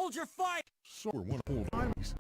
Hold your fire! So we're one old enemies.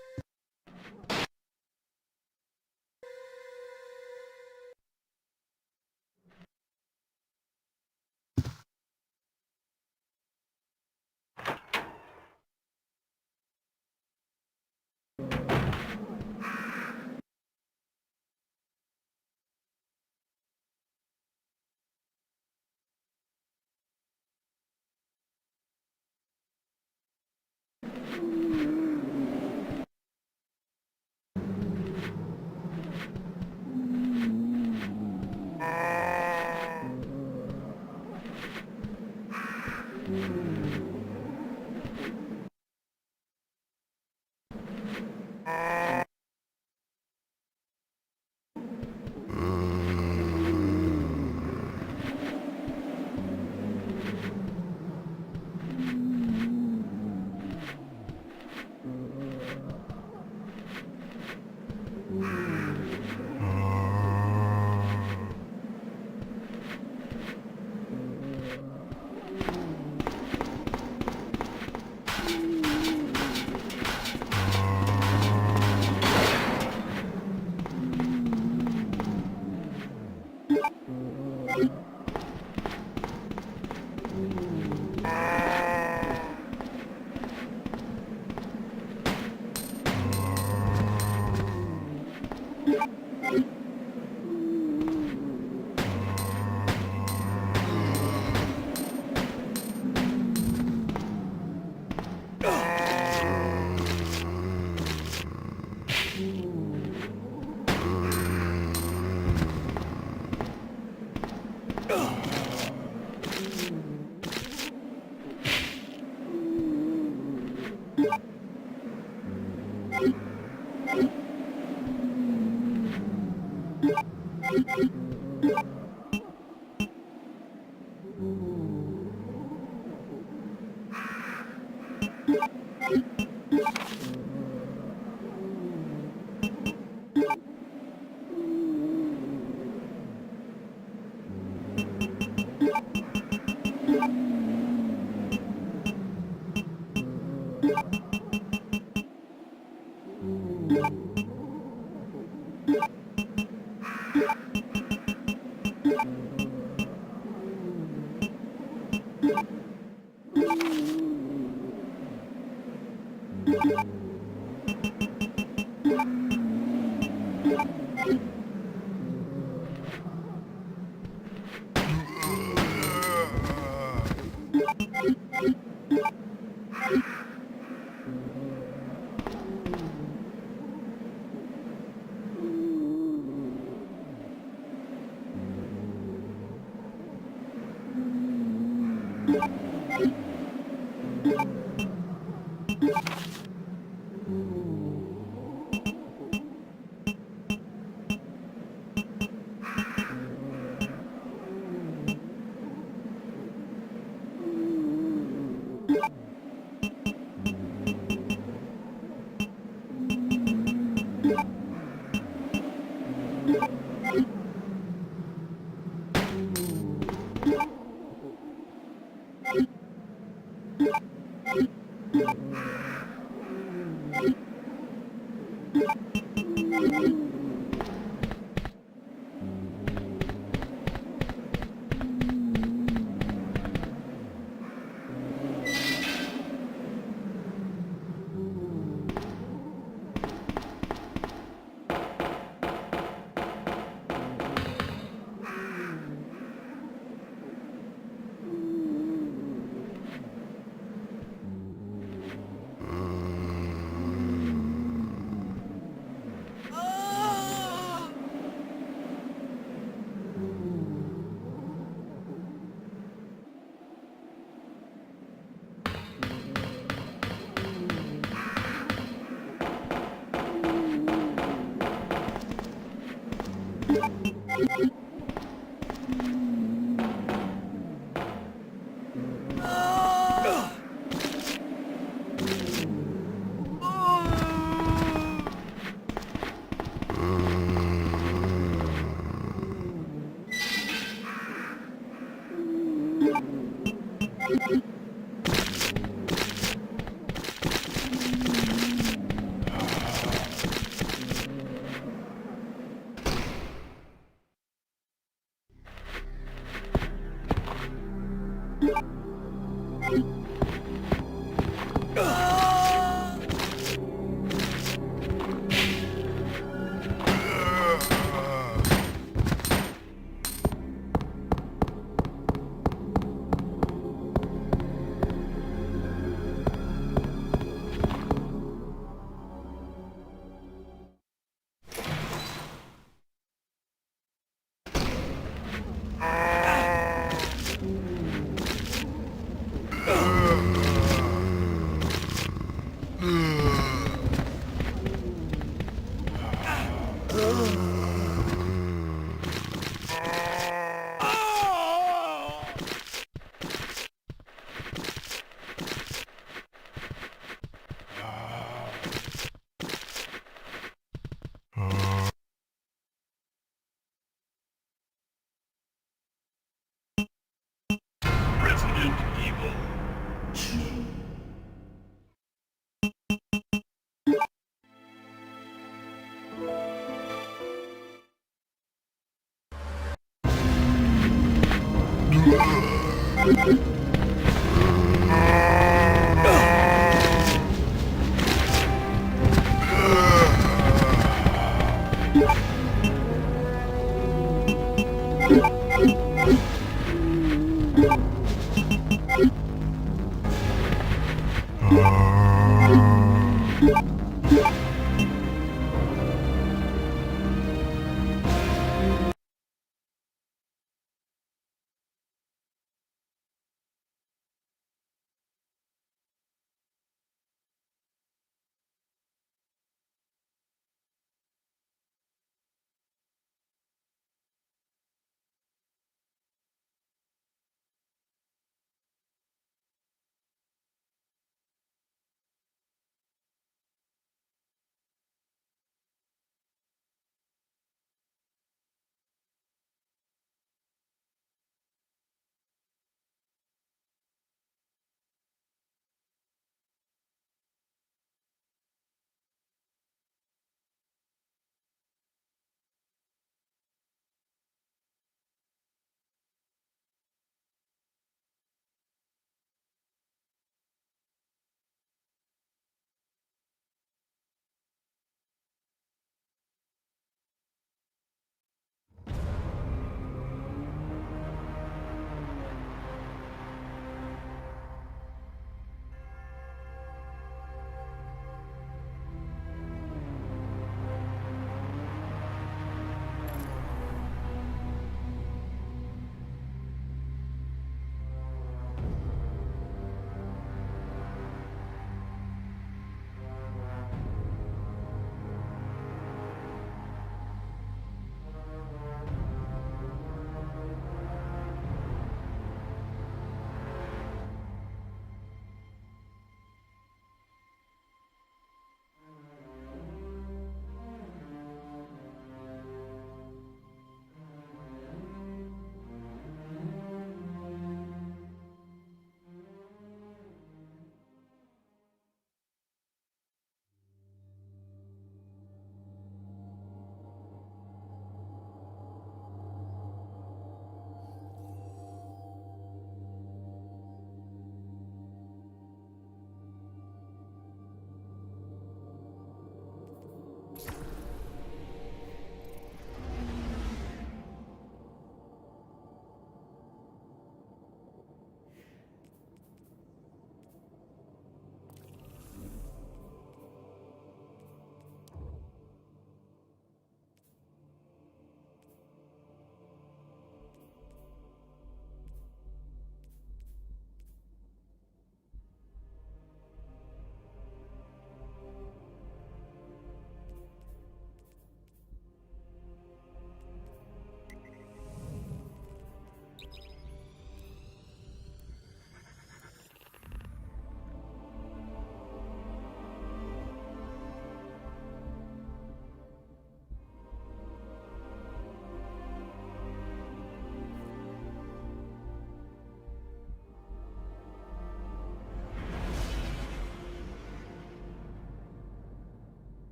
Resident Evil 2.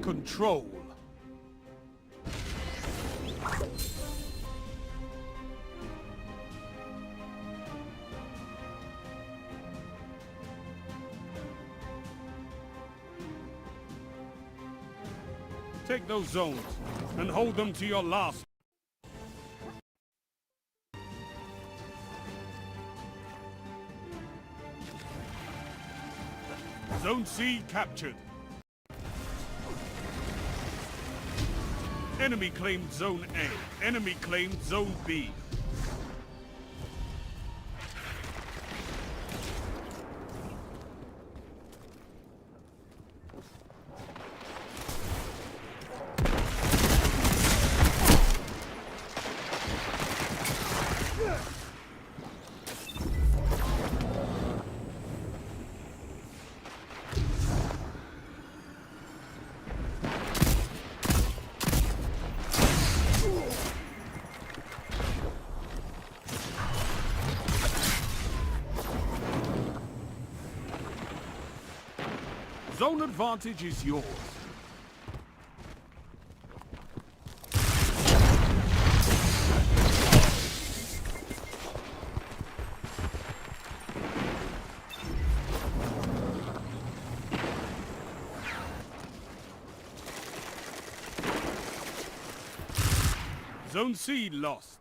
control. Take those zones and hold them to your last. Zone C captured. Enemy claimed Zone A. Enemy claimed Zone B. Zone advantage is yours. Zone C lost.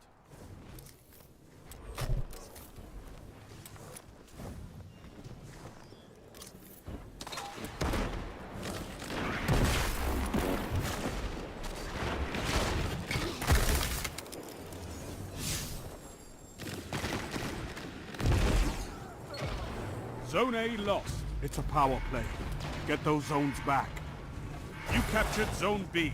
Zone A lost. It's a power play. Get those zones back. You captured Zone B.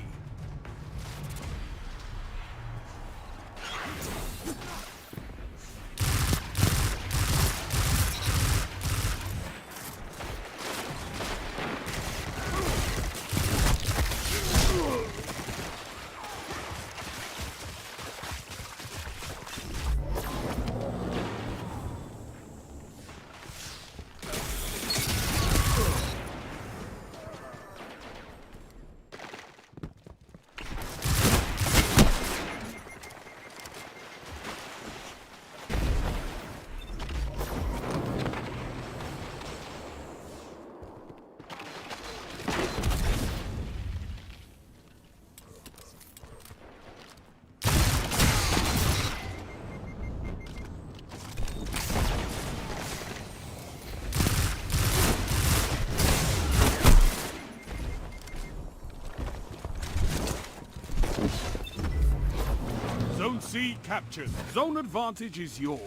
Zone C captured. Zone advantage is yours.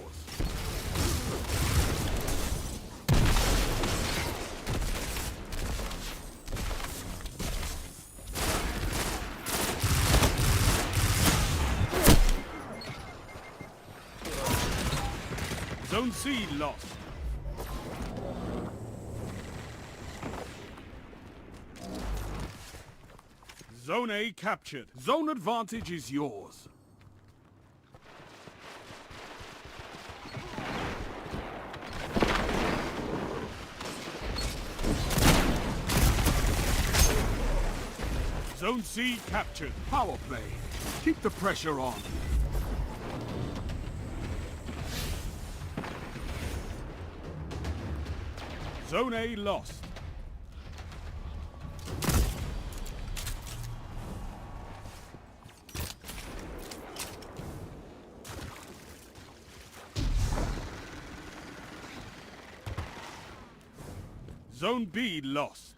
Zone C lost. Zone A captured. Zone advantage is yours. Zone C captured. Power play. Keep the pressure on. Zone A lost. Zone B lost.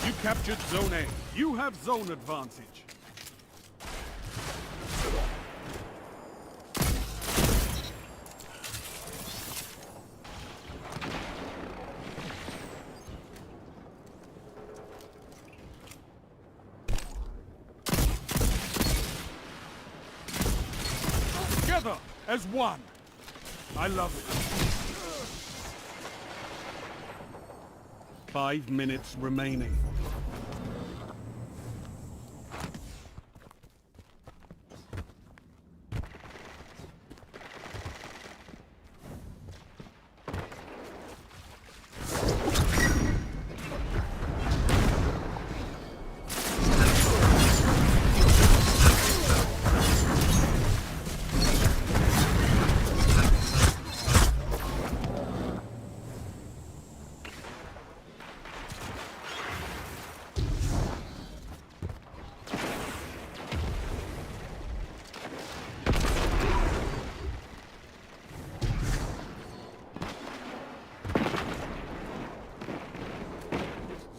You captured Zone A. You have zone advantage. together as one. I love it. 5 minutes remaining.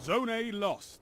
Zone A lost.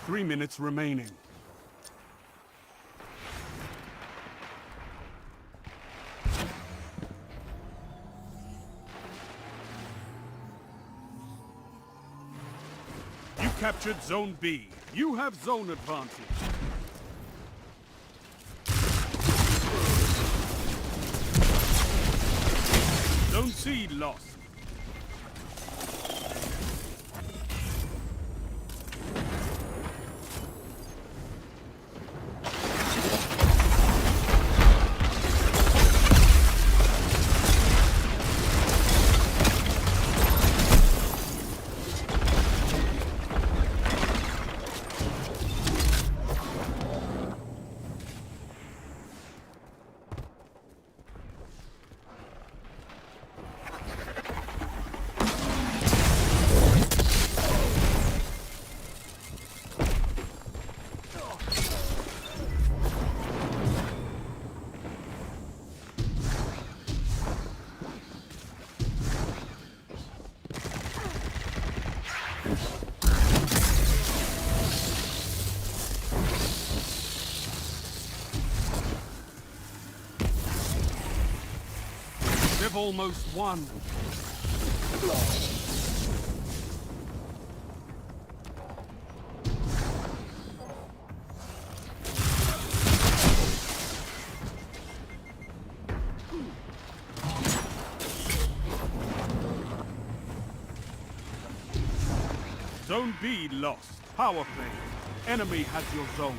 Three minutes remaining. You captured Zone B. You have zone advantage. Zone C lost. They've almost won. Zone B lost. Power play. Enemy has your zones.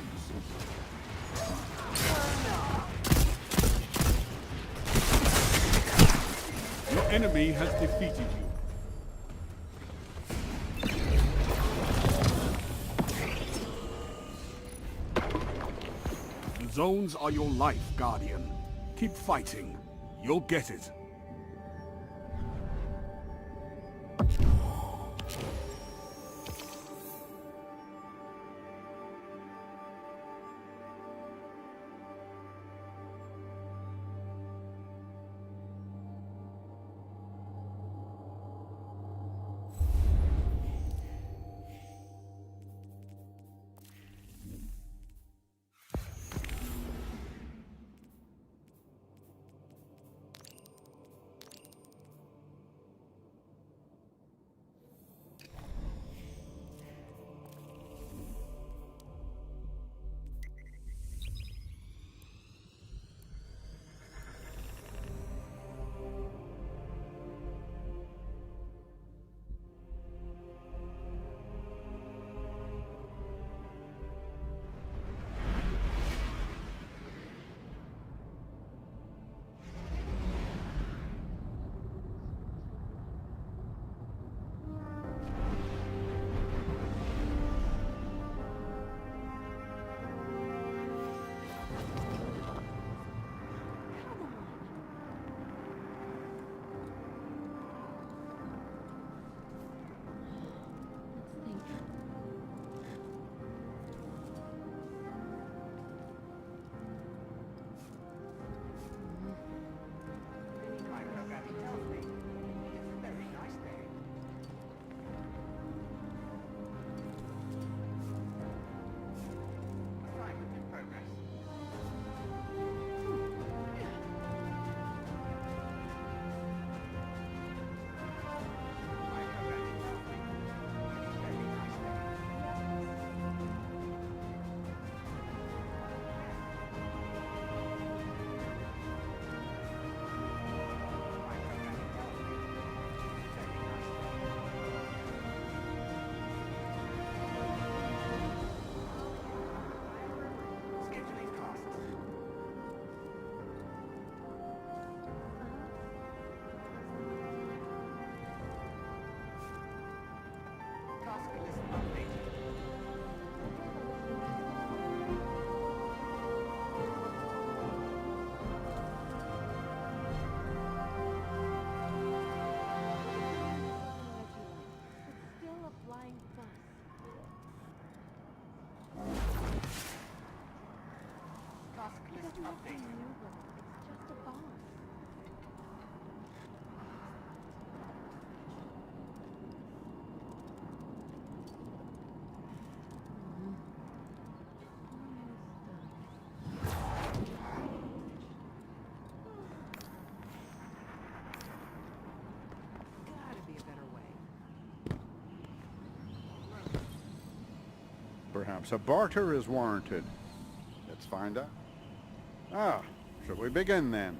Your enemy has defeated you. The zones are your life, Guardian. Keep fighting. You'll get it. Nothing maneuverable. It's just a bomb. Gotta be a better way. Perhaps a barter is warranted. Let's find out. Ah, shall we begin then?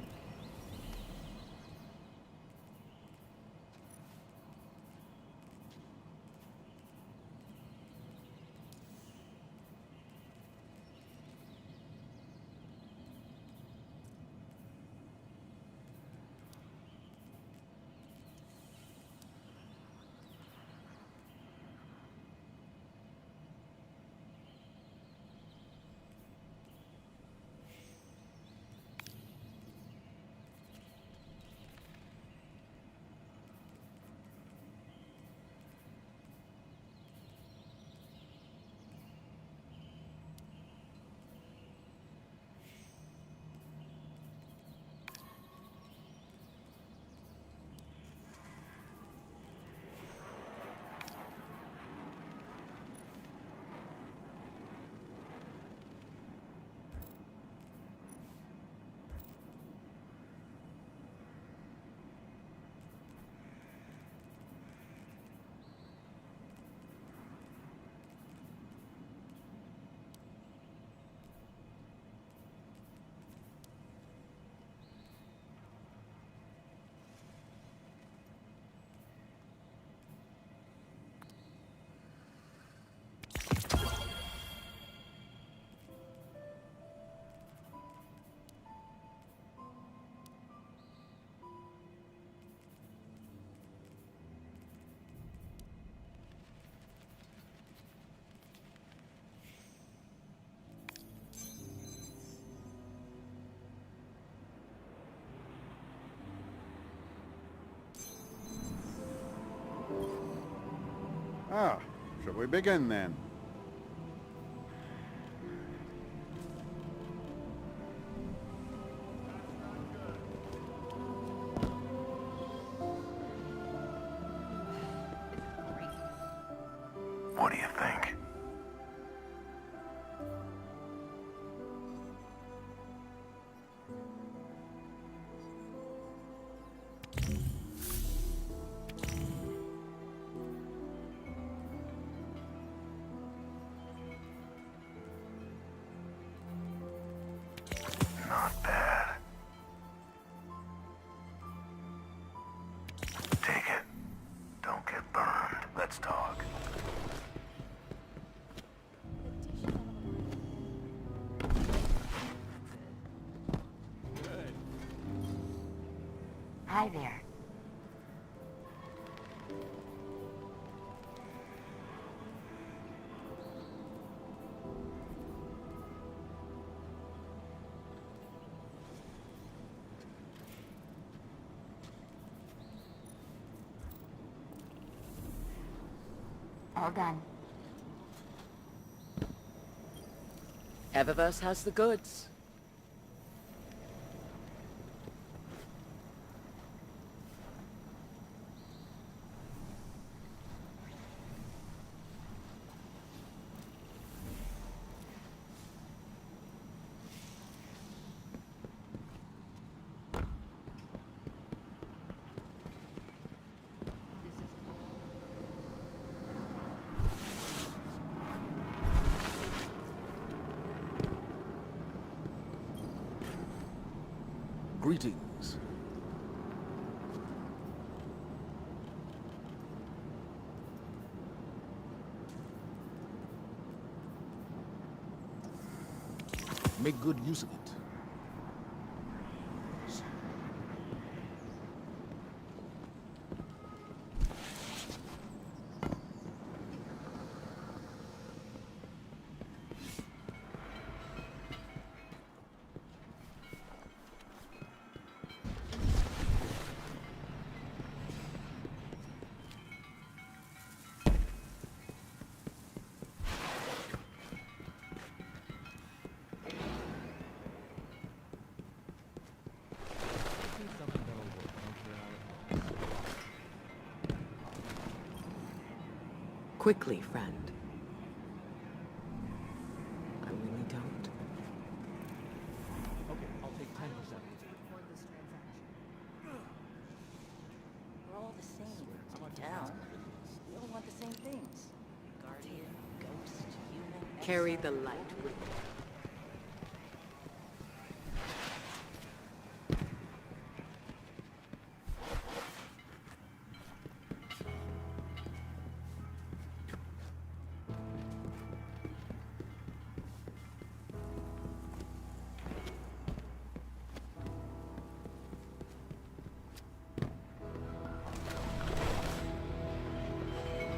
Ah, shall we begin then? What do you think? Not bad. Take it. Don't get burned. Let's talk. Hi there. All done. Eververse has the goods. Greetings. Make good use of it. quickly, friend. I really don't. Okay, I'll take 10%. We're all the same. Deep down, we all want the same things. Guardian, ghost, human, Carry exile. the light with you.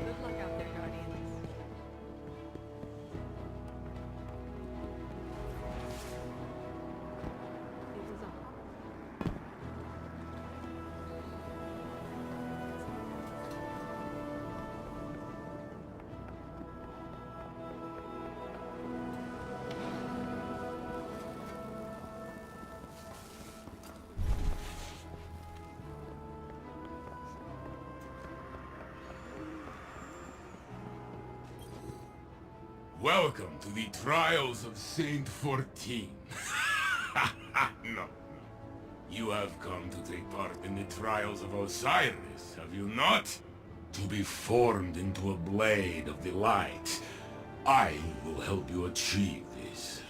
Good luck out there, Guardians. It was a hard. Welcome to the trials of Saint 14. No. You have come to take part in the trials of Osiris, have you not? To be formed into a blade of the light. I will help you achieve this.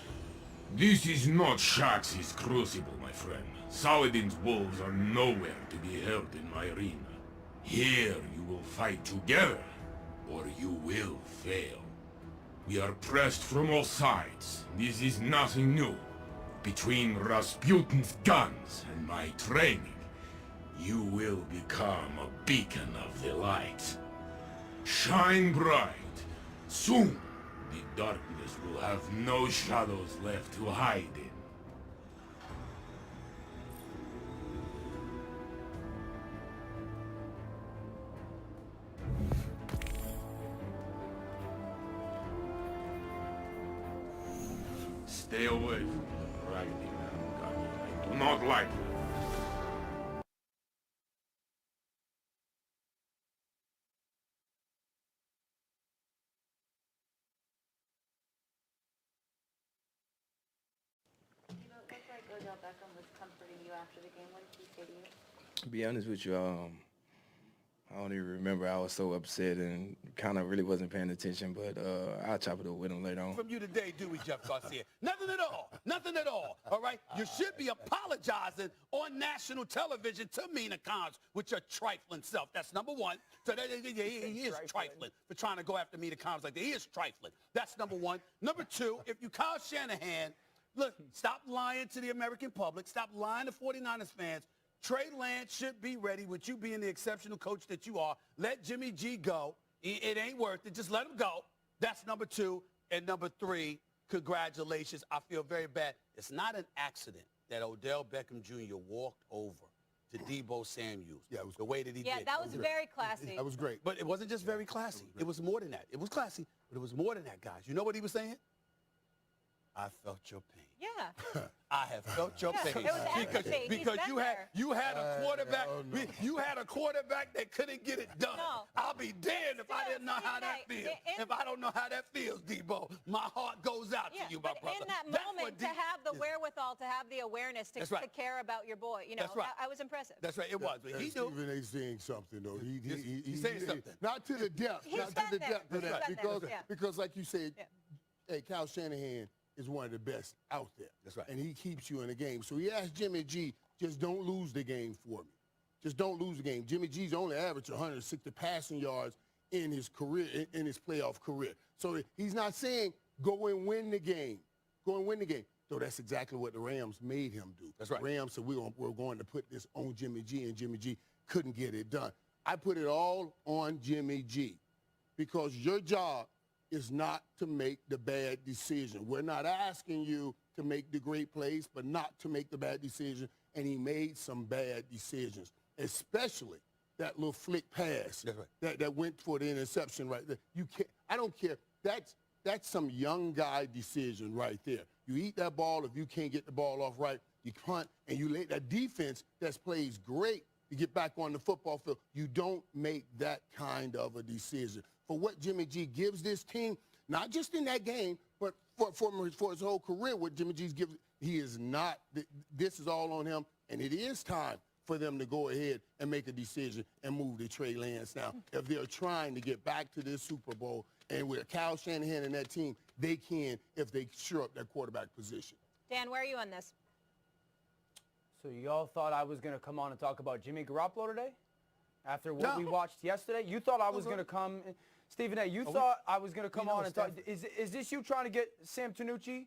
This is not Shax's crucible, my friend. Saladin's wolves are nowhere to be held in my arena. Here you will fight together, or you will fail. We are pressed from all sides. This is nothing new. Between Rasputin's guns and my training, you will become a beacon of the light. Shine bright. Soon, the darkness will have no shadows left to hide in. Stay away from the raggedy man, Guardian. I do not like them. Looks like Odell Beckham was comforting you after the game. What did he say to you? To be honest with you, I don't even remember. I was so upset and kind of really wasn't paying attention, but I'll chop it up with him later on. From you today, do we, Jeff Garcia? Nothing at all. Nothing at all. All right? You should be apologizing on national television to Mina Kimes with your trifling self. That's number one. So he is trifling for trying to go after Mina Kimes like that. He is trifling. That's number one. Number two, if you Kyle Shanahan, look, stop lying to the American public. Stop lying to 49ers fans. Trey Lance should be ready with you being the exceptional coach that you are. Let Jimmy G go. It ain't worth it. Just let him go. That's number two. And number three, congratulations. I feel very bad. It's not an accident that Odell Beckham Jr. walked over to Deebo Samuels the way that he did. Yeah, that was very classy. That was great. But it wasn't just very classy. It was more than that. It was classy, but it was more than that, guys. You know what he was saying? I felt your pain. Yeah. I have felt your pain. It was empathy. because He's you been had there. you had a quarterback you had a quarterback that couldn't get it done. No. I'll be damned if I didn't know how that feels. If I don't know how that feels, Debo, my heart goes out Yeah, to you, my but brother. in that That's moment, what to have the wherewithal, to have the awareness, to care about your boy, you know, That's right. I was impressive. That's right, it was. But he knew. Stephen A. saying something, though. He's saying something. Not to the depth. He's Not to been the there. depth of He's that. been Because, there, yeah. because like you said, hey, Kyle Shanahan is one of the best out there. That's right. And he keeps you in the game. So he asked Jimmy G, just don't lose the game for me. Just don't lose the game. Jimmy G's only averaged 160 passing yards in his career, in his playoff career. So he's not saying go and win the game. Go and win the game. So that's exactly what the Rams made him do. That's right. Rams said we're going to put this on Jimmy G, and Jimmy G couldn't get it done. I put it all on Jimmy G because your job is not to make the bad decision. We're not asking you to make the great plays, but not to make the bad decision. And he made some bad decisions, especially that little flick pass that went for the interception right there. You can't. I don't care. That's some young guy decision right there. You eat that ball. If you can't get the ball off right, you punt, and you let that defense that plays great to get back on the football field. You don't make that kind of a decision. for what Jimmy G gives this team, not just in that game, but for his whole career, what Jimmy G's gives, he is not, this is all on him, and it is time for them to go ahead and make a decision and move to Trey Lance now. If they're trying to get back to this Super Bowl, and with Kyle Shanahan and that team, they can if they shore up their quarterback position. Dan, where are you on this? So y'all thought I was going to come on and talk about Jimmy Garoppolo today? After what we watched yesterday? You thought I was going to come... Stephen A., you thought I was going to come on and talk... Is this you trying to get Sam Tanucci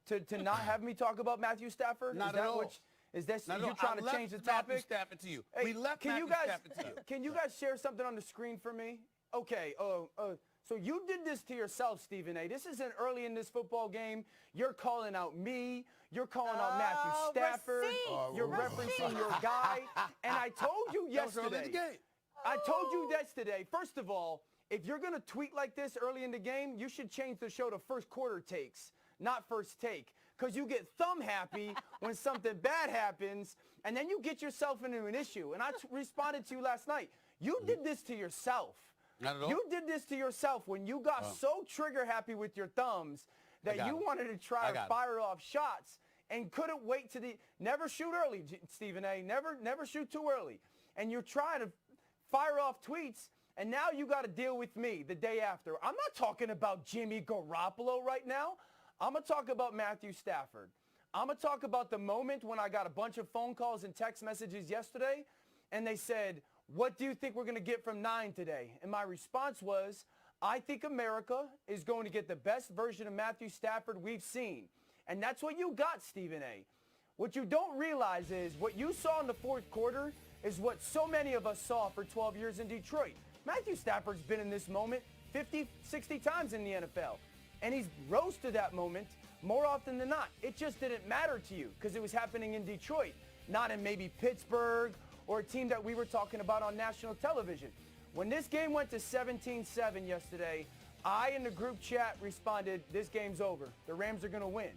to not have me talk about Matthew Stafford? Not at all. Is this you trying to change the topic? Matthew Stafford to you. Hey, we left Matthew Stafford to you. Can you guys share something on the screen for me? Okay, so you did this to yourself, Stephen A. This isn't early in this football game. You're calling out me. You're calling out Matthew Stafford. You're referencing your guy. And I told you yesterday. I told you yesterday, first of all, if you're going to tweet like this early in the game, you should change the show to first quarter takes, not first take. Because you get thumb happy when something bad happens, and then you get yourself into an issue. And I responded to you last night. You did this to yourself. Not at all. You did this to yourself when you got so trigger happy with your thumbs that you wanted to try to fire off shots and couldn't wait to never shoot early, Stephen A. Never shoot too early. And you're trying to fire off tweets, and now you got to deal with me the day after. I'm not talking about Jimmy Garoppolo right now. I'm going to talk about Matthew Stafford. I'm going to talk about the moment when I got a bunch of phone calls and text messages yesterday, and they said, what do you think we're going to get from 9 today? And my response was, I think America is going to get the best version of Matthew Stafford we've seen. And that's what you got, Stephen A. What you don't realize is what you saw in the fourth quarter is what so many of us saw for 12 years in Detroit. Matthew Stafford's been in this moment 50, 60 times in the NFL. And he's rose to that moment more often than not. It just didn't matter to you because it was happening in Detroit, not in maybe Pittsburgh or a team that we were talking about on national television. When this game went to 17-7 yesterday, I in the group chat responded, this game's over. The Rams are going to win.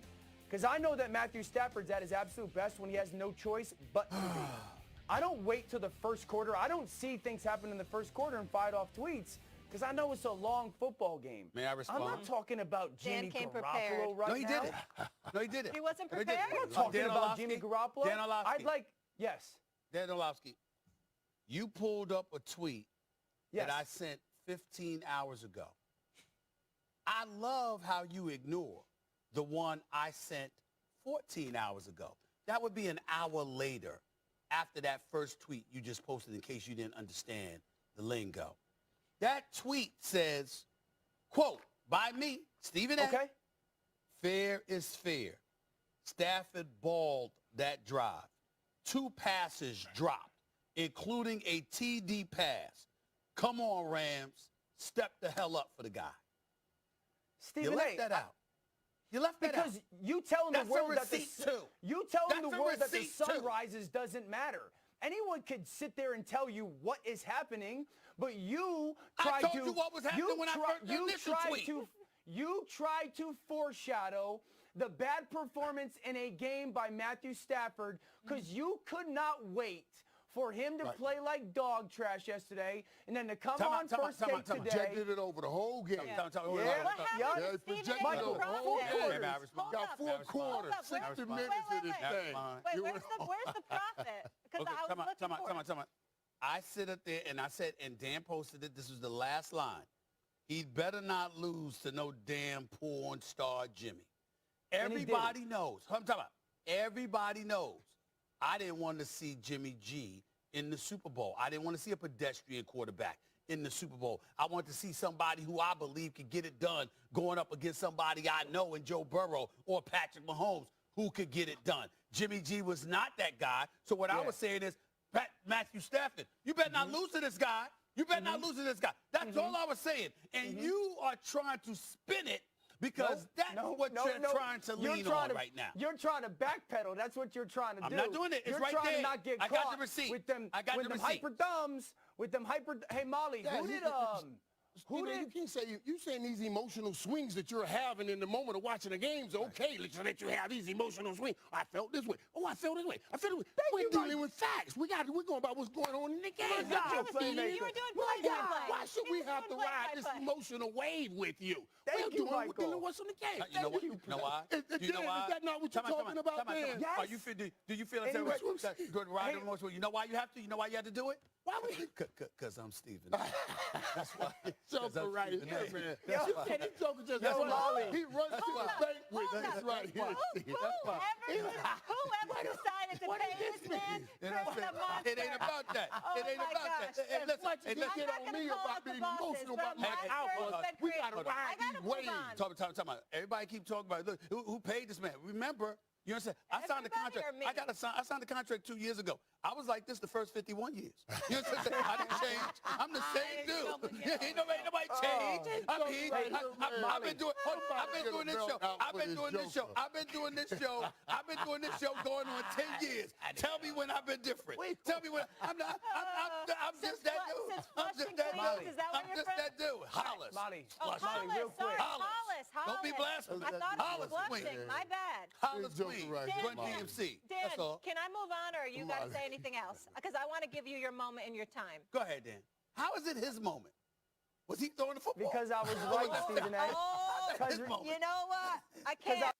Because I know that Matthew Stafford's at his absolute best when he has no choice but to be. I don't wait till the first quarter. I don't see things happen in the first quarter and fight off tweets because I know it's a long football game. May I respond? I'm not talking about Jimmy Garoppolo right now. No, he didn't. No, he didn't. He wasn't prepared? I'm not talking about Jimmy Garoppolo. Dan Orlovsky. Yes. Dan Orlovsky, you pulled up a tweet that I sent 15 hours ago. I love how you ignore the one I sent 14 hours ago. That would be an hour later after that first tweet you just posted in case you didn't understand the lingo. That tweet says, quote, by me, Stephen A. Okay. Fair is fair. Stafford balled that drive. 2 passes dropped, including a TD pass. Come on, Rams. Step the hell up for the guy. Stephen You left that out. You left that out. Because you telling the world that the sun too. rises doesn't matter. Anyone could sit there and tell you what is happening, but you tried to... I told you what was happening when I first the initial tweet. You tried to foreshadow the bad performance in a game by Matthew Stafford because you could not wait for him to play like dog trash yesterday and then to come on first take today. Projected it over the whole game. What happened, Stephen A? Michael, Got 4 quarters, 60 minutes of this thing. Wait, where's the profit? Because I was looking for it. I sit up there and I said, and Dan posted it, this was the last line. He'd better not lose to no damn porn star Jimmy. Everybody knows. I'm talking about everybody knows. I didn't want to see Jimmy G in the Super Bowl. I didn't want to see a pedestrian quarterback in the Super Bowl. I want to see somebody who I believe could get it done going up against somebody I know in Joe Burrow or Patrick Mahomes who could get it done. Jimmy G was not that guy. So what I was saying is, Matthew Stafford, you better not lose to this guy. You better not lose to this guy. That's all I was saying. And you are trying to spin it because that's what you're trying to lean on right now. You're trying to backpedal. That's what you're trying to do. I'm not doing it. It's right there. You're trying to not get caught I got the receipt. with them, I got with the them receipt. hyper thumbs, with them hyper. Hey, Molly, You can't say you saying these emotional swings that you're having in the moment of watching the games. Okay, let's let you have these emotional swings. I felt this way. Oh, I felt this way. I felt this way. We're dealing with facts. We're going about what's going on in the game. You were doing play-by-play. Why should we have to ride this emotional wave with you? We're dealing with what's on the game. You know what? You know why? Do you know why? Is that not what you're talking about, man? Are you feel? Do you feel the same way? Good ride emotional. You know why you have to? You know why you have to do it? Why would you? Because I'm Stephen A. That's why. Joker right here, man. He Joker just That's Molly. He runs to the bank with this right here. Whoever decided to pay this man, it ain't about that. It ain't about that. Hey, listen, get on me about being emotional about my output. We gotta ride these waves. Talk about. Everybody keep talking about. Look, who paid this man? Remember. You understand? I signed the contract. I signed the contract 2 years ago. I was like this the first 51 years. You understand? I didn't change. I'm the same dude. Ain't nobody changed. I've been doing this show. I've been doing this show going on 10 years. Tell me when I've been different. Tell me when I'm just that dude. I'm just that dude. I'm just that dude. Hollis. Molly, real quick. Hollis. Don't be blasphemous. I thought I was blushing. My bad. Hollis, please. Run DMC. Dan, that's all. Can I move on, or you got to say anything else? Because I want to give you your moment and your time. Go ahead, Dan. How is it his moment? Was he throwing the football? Because I was right, Stephen A. Oh, you know what? I can't.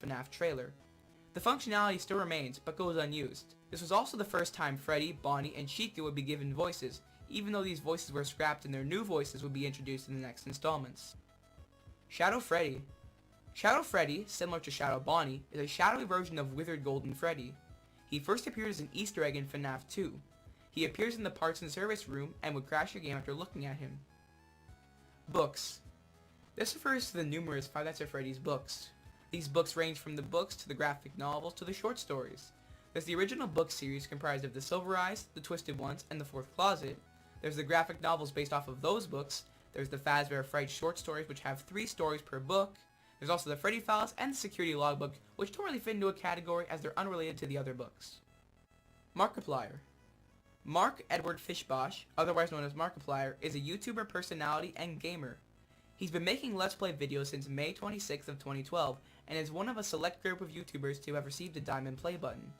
FNAF trailer. The functionality still remains, but goes unused. This was also the first time Freddy, Bonnie, and Chica would be given voices, even though these voices were scrapped and their new voices would be introduced in the next installments. Shadow Freddy. Shadow Freddy, similar to Shadow Bonnie, is a shadowy version of Withered Golden Freddy. He first appeared as an Easter egg in FNAF 2. He appears in the parts and service room and would crash your game after looking at him. Books. This refers to the numerous Five Nights at Freddy's books. These books range from the books to the graphic novels to the short stories. There's the original book series comprised of The Silver Eyes, The Twisted Ones, and The Fourth Closet. There's the graphic novels based off of those books. There's the Fazbear Fright short stories, which have 3 stories per book. There's also the Freddy Files and the Security Logbook, which don't really fit into a category as they're unrelated to the other books. Markiplier. Mark Edward Fishbosh, otherwise known as Markiplier, is a YouTuber personality and gamer. He's been making Let's Play videos since May 26th of 2012 and is one of a select group of YouTubers to have received a Diamond Play button.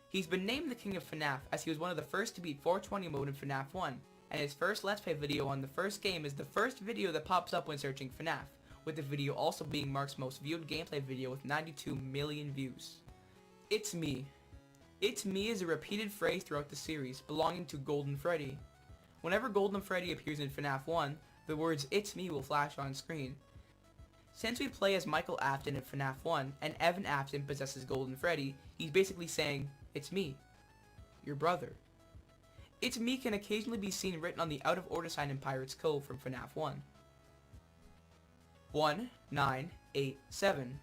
He's been named the King of FNAF as he was one of the first to beat 420 mode in FNAF 1, and his first Let's Play video on the first game is the first video that pops up when searching FNAF, with the video also being Mark's most viewed gameplay video with 92 million views. It's me. It's me is a repeated phrase throughout the series, belonging to Golden Freddy. Whenever Golden Freddy appears in FNAF 1, the words "It's me" will flash on screen. Since we play as Michael Afton in FNAF 1, and Evan Afton possesses Golden Freddy, he's basically saying, "It's me, your brother." "It's me" can occasionally be seen written on the out of order sign in Pirate's Cove from FNAF 1. 1987.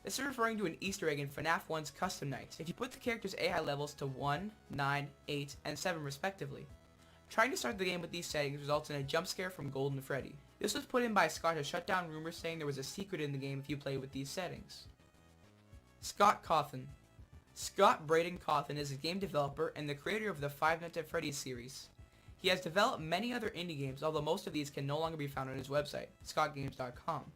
This is referring to an Easter egg in FNAF 1's Custom Nights. If you put the character's AI levels to 1, 9, 8, and 7 respectively. Trying to start the game with these settings results in a jump scare from Golden Freddy. This was put in by Scott to shut down rumors saying there was a secret in the game if you play with these settings. Scott Cawthon. Scott Braden Cawthon is a game developer and the creator of the Five Nights at Freddy's series. He has developed many other indie games, although most of these can no longer be found on his website, scottgames.com.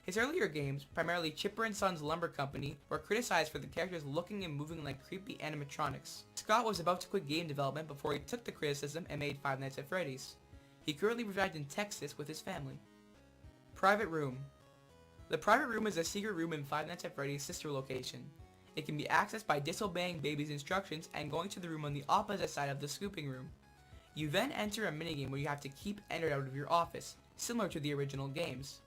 His earlier games, primarily Chipper & Sons Lumber Company, were criticized for the characters looking and moving like creepy animatronics. Scott was about to quit game development before he took the criticism and made Five Nights at Freddy's. He currently resides in Texas with his family. Private Room. The Private Room is a secret room in Five Nights at Freddy's sister location. It can be accessed by disobeying Baby's instructions and going to the room on the opposite side of the scooping room. You then enter a minigame where you have to keep Ennard out of your office, similar to the original games.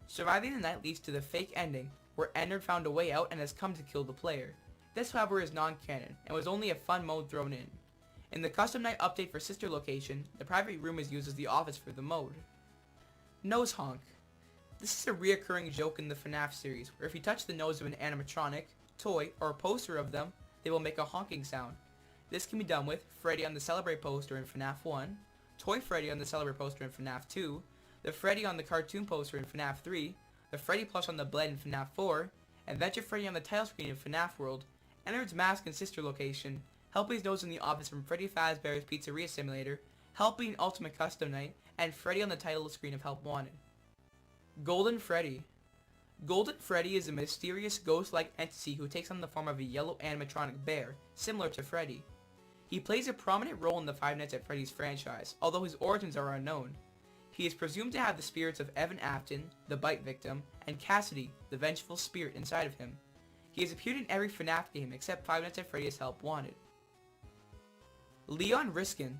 Surviving the night leads to the fake ending, where Ennard found a way out and has come to kill the player. This, however, is non-canon, and was only a fun mode thrown in. In the custom night update for sister location, the private room is used as the office for the mode. Nose Honk. This is a reoccurring joke in the FNAF series, where if you touch the nose of an animatronic, toy, or a poster of them, they will make a honking sound. This can be done with Freddy on the Celebrate poster in FNAF 1, Toy Freddy on the Celebrate poster in FNAF 2, the Freddy on the cartoon poster in FNAF 3, the Freddy plush on the blade in FNAF 4, Adventure Freddy on the title screen in FNAF World, Ennard's mask in sister location, Helpy's nose in the office from Freddy Fazbear's Pizzeria Simulator, Helpy in Ultimate Custom Night, and Freddy on the title screen of Help Wanted. Golden Freddy. Golden Freddy is a mysterious ghost-like entity who takes on the form of a yellow animatronic bear, similar to Freddy. He plays a prominent role in the Five Nights at Freddy's franchise, although his origins are unknown. He is presumed to have the spirits of Evan Afton, the bite victim, and Cassidy, the vengeful spirit, inside of him. He has appeared in every FNAF game except Five Nights at Freddy's Help Wanted. Leon Riskin.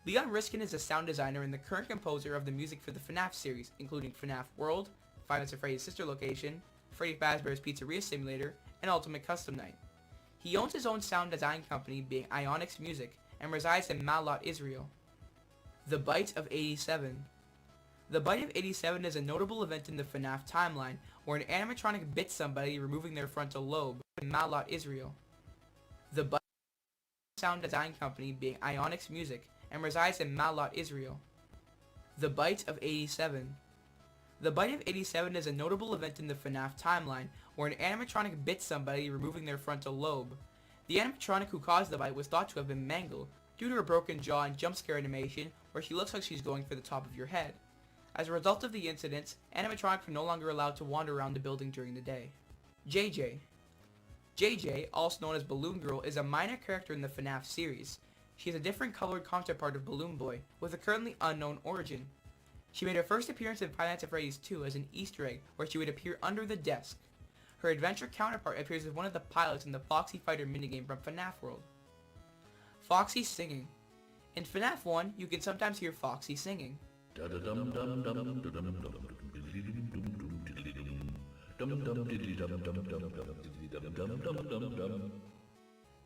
Leon Riskin is a sound designer and the current composer of the music for the FNAF series, including FNAF World, Five Nights at Freddy's sister location, Freddy Fazbear's Pizzeria Simulator, and Ultimate Custom Night. He owns his own sound design company, being Ionix Music, and resides in Malot, Israel. The Bite of 87. The Bite of 87 is a notable event in the FNAF timeline where an animatronic bit somebody, removing their frontal lobe, in Malot, Israel. The Bite sound design company, being Ionix Music, and resides in Malot, Israel. The Bite of 87. The Bite of 87 is a notable event in the FNAF timeline where an animatronic bit somebody, removing their frontal lobe. The animatronic who caused the bite was thought to have been mangled due to her broken jaw and jump scare animation where she looks like she's going for the top of your head. As a result of the incidents, animatronics were no longer allowed to wander around the building during the day. JJ. JJ, also known as Balloon Girl, is a minor character in the FNAF series. She is a different colored counterpart of Balloon Boy, with a currently unknown origin. She made her first appearance in Five Nights at Freddy's 2 as an Easter egg, where she would appear under the desk. Her adventure counterpart appears as one of the pilots in the Foxy Fighter minigame from FNAF World. Foxy singing. In FNAF 1, you can sometimes hear Foxy singing.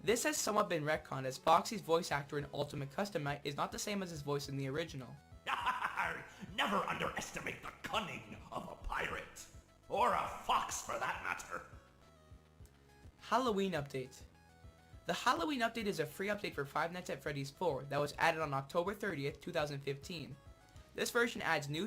This has somewhat been retconned, as Foxy's voice actor in Ultimate Custom Night is not the same as his voice in the original. Never underestimate the cunning of a pirate. Or a fox, for that matter. Halloween Update. The Halloween Update is a free update for Five Nights at Freddy's 4 that was added on October 30th, 2015. This version adds new